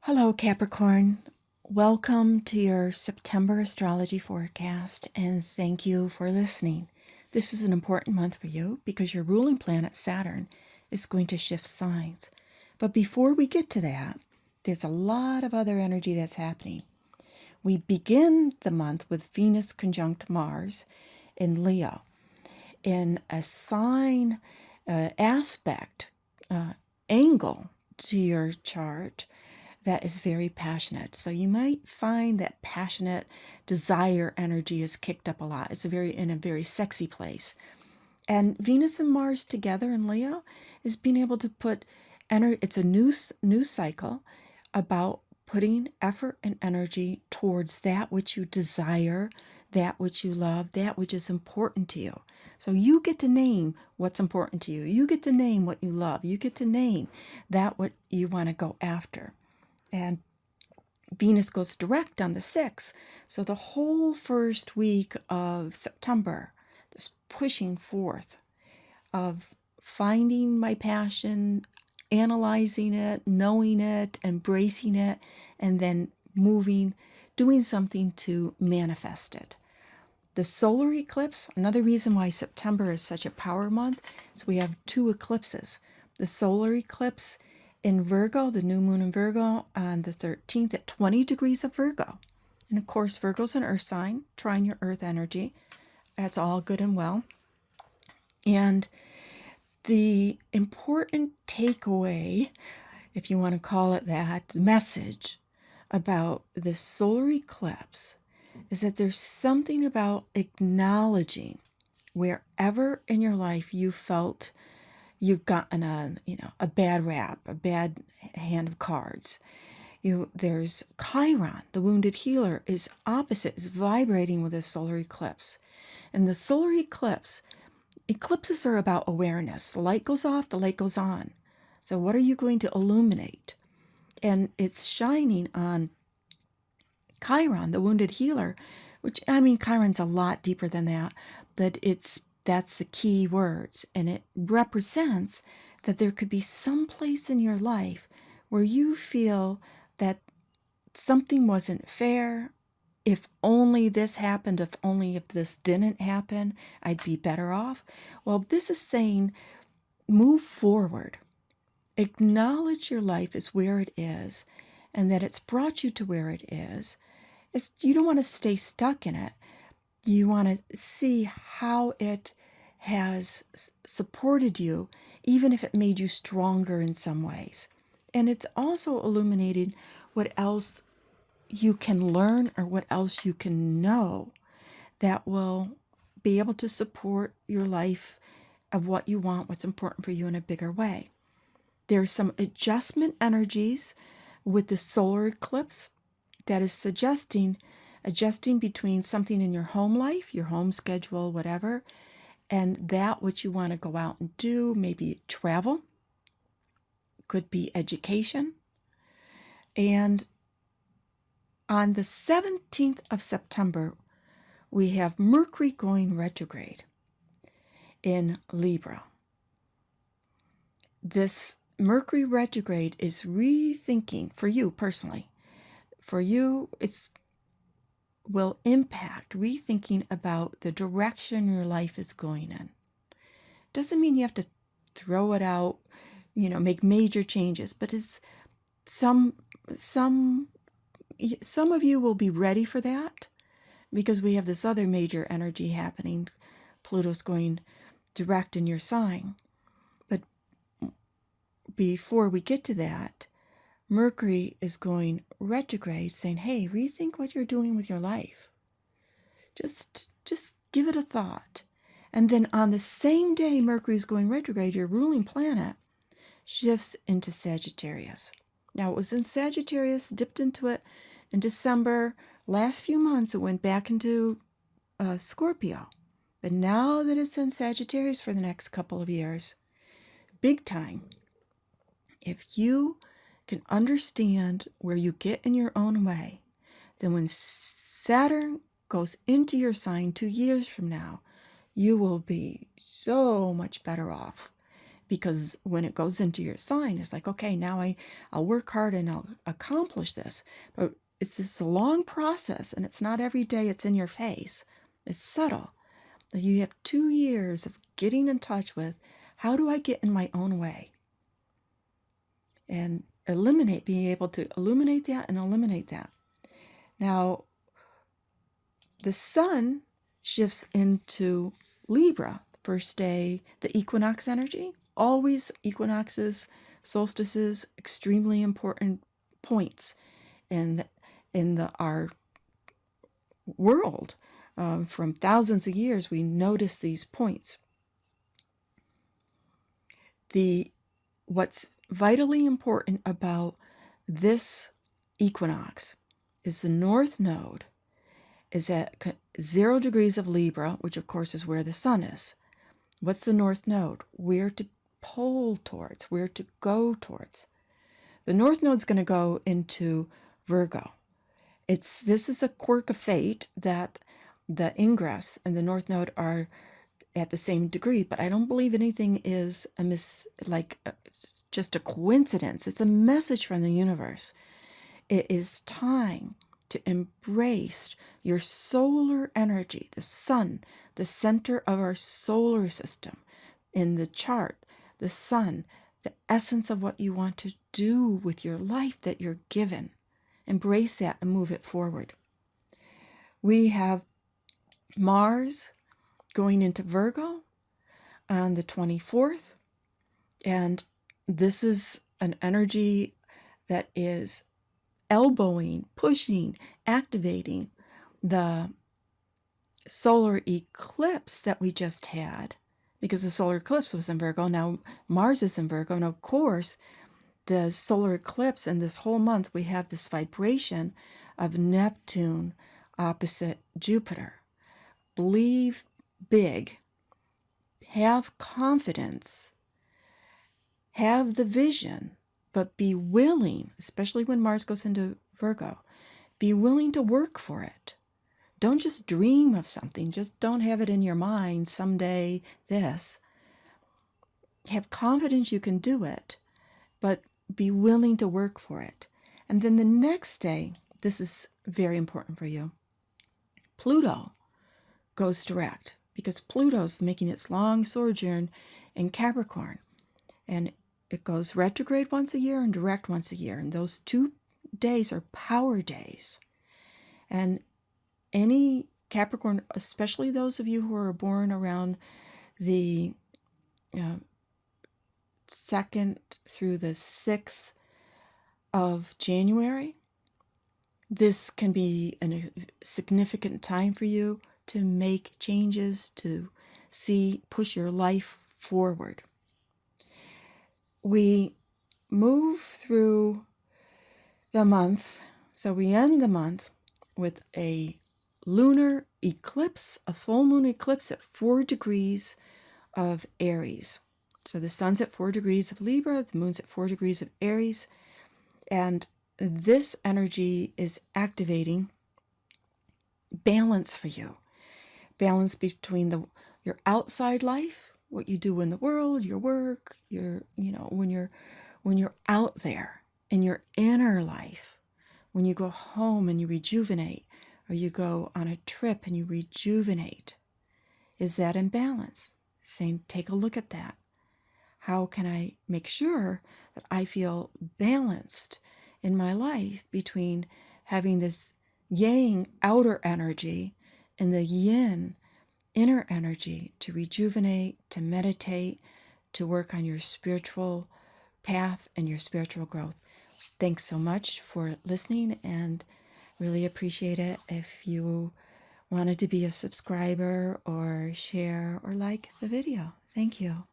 Hello, Capricorn. Welcome to your September astrology forecast, and thank you for listening. This is an important month for you because your ruling planet, Saturn, is going to shift signs. But before we get to that, there's a lot of other energy that's happening. We begin the month with Venus conjunct Mars in Leo in a sign, aspect, angle to your chart that is very passionate. So you might find that passionate desire energy is kicked up a lot. It's in a very sexy place. And Venus and Mars together in Leo is being able to put it's a new cycle about putting effort and energy towards that which you desire, that which you love, that which is important to you. So you get to name what's important to you. You get to name what you love. You get to name that what you want to go after. And Venus goes direct on the 6th. So the whole first week of September, this pushing forth of finding my passion, analyzing it, knowing it, embracing it, and then moving, doing something to manifest it. The solar eclipse, another reason why September is such a power month, is we have two eclipses. The solar eclipse in Virgo, the new moon in Virgo on the 13th at 20 degrees of Virgo. And of course, Virgo's an earth sign, trying your earth energy. That's all good and well. And the important takeaway, if you want to call it that, message about the solar eclipse is that there's something about acknowledging wherever in your life you felt you've gotten a bad rap, a bad hand of cards. There's Chiron, the wounded healer, is opposite, is vibrating with a solar eclipse. And the solar eclipses are about awareness. The light goes off, the light goes on. So what are you going to illuminate? And it's shining on Chiron, the wounded healer, which, Chiron's a lot deeper than that, but that's the key words. And it represents that there could be some place in your life where you feel that something wasn't fair. If only this happened, if this didn't happen, I'd be better off. Well, this is saying move forward. Acknowledge your life is where it is and that it's brought you to where it is. You don't want to stay stuck in it. You want to see how it has supported you, even if it made you stronger in some ways. And it's also illuminating what else you can learn or what else you can know that will be able to support your life of what you want, what's important for you in a bigger way. There's some adjustment energies with the solar eclipse that is suggesting adjusting between something in your home life, your home schedule, whatever, and that which you want to go out and do, maybe travel, could be education. And on the 17th of September, we have Mercury going retrograde in Libra. This Mercury retrograde is rethinking, for you personally, for you, will impact rethinking about the direction your life is going in. Doesn't mean you have to throw it out, make major changes, but it's some of you will be ready for that because we have this other major energy happening. Pluto's going direct in your sign. But before we get to that, Mercury is going retrograde, saying, hey, rethink what you're doing with your life. Just give it a thought. And then on the same day Mercury's going retrograde, your ruling planet shifts into Sagittarius. Now, it was in Sagittarius, dipped into it in December. Last few months, it went back into Scorpio. But now that it's in Sagittarius for the next couple of years, big time, if you can understand where you get in your own way, then when Saturn goes into your sign 2 years from now, you will be so much better off because when it goes into your sign, it's like, okay, now I'll work hard and I'll accomplish this. But it's this long process, and it's not every day it's in your face. It's subtle. You have 2 years of getting in touch with, how do I get in my own way? And being able to illuminate that and eliminate that. Now, the sun shifts into Libra, first day, the equinox energy. Always equinoxes, solstices, extremely important points in our world. From thousands of years, we notice these points. What's vitally important about this equinox is the North Node is at 0 degrees of Libra, which of course is where the sun is. What's the North Node? Where to pole towards, where to go towards. The North Node's going to go into Virgo. This is a quirk of fate that the ingress and the North Node are at the same degree, but I don't believe anything is just a coincidence. It's a message from the universe. It is time to embrace your solar energy, the sun, the center of our solar system. In the chart, the sun, the essence of what you want to do with your life that you're given. Embrace that and move it forward. We have Mars going into Virgo on the 24th, and this is an energy that is elbowing, pushing, activating the solar eclipse that we just had, because the solar eclipse was in Virgo. Now Mars is in Virgo, and of course the solar eclipse, and this whole month we have this vibration of Neptune opposite Jupiter. Believe big, have confidence, have the vision, but be willing, especially when Mars goes into Virgo, be willing to work for it. Don't just dream of something. Just don't have it in your mind someday this. Have confidence you can do it, but be willing to work for it. And then the next day, this is very important for you, Pluto goes direct, because Pluto's making its long sojourn in Capricorn. And it goes retrograde once a year and direct once a year. And those 2 days are power days. And any Capricorn, especially those of you who are born around the 2nd through the 6th of January, this can be a significant time for you to make changes, to push your life forward. We move through the month, so we end the month with a lunar eclipse, a full moon eclipse at 4 degrees of Aries. So the sun's at 4 degrees of Libra, the moon's at 4 degrees of Aries, and this energy is activating balance for you. Balance between your outside life, what you do in the world, your work, when you're out there in your inner life, when you go home and you rejuvenate, or you go on a trip and you rejuvenate. Is that in balance? Saying, take a look at that. How can I make sure that I feel balanced in my life between having this yang outer energy and the yin inner energy to rejuvenate, to meditate, to work on your spiritual path and your spiritual growth? Thanks so much for listening, and really appreciate it if you wanted to be a subscriber or share or like the video. Thank you.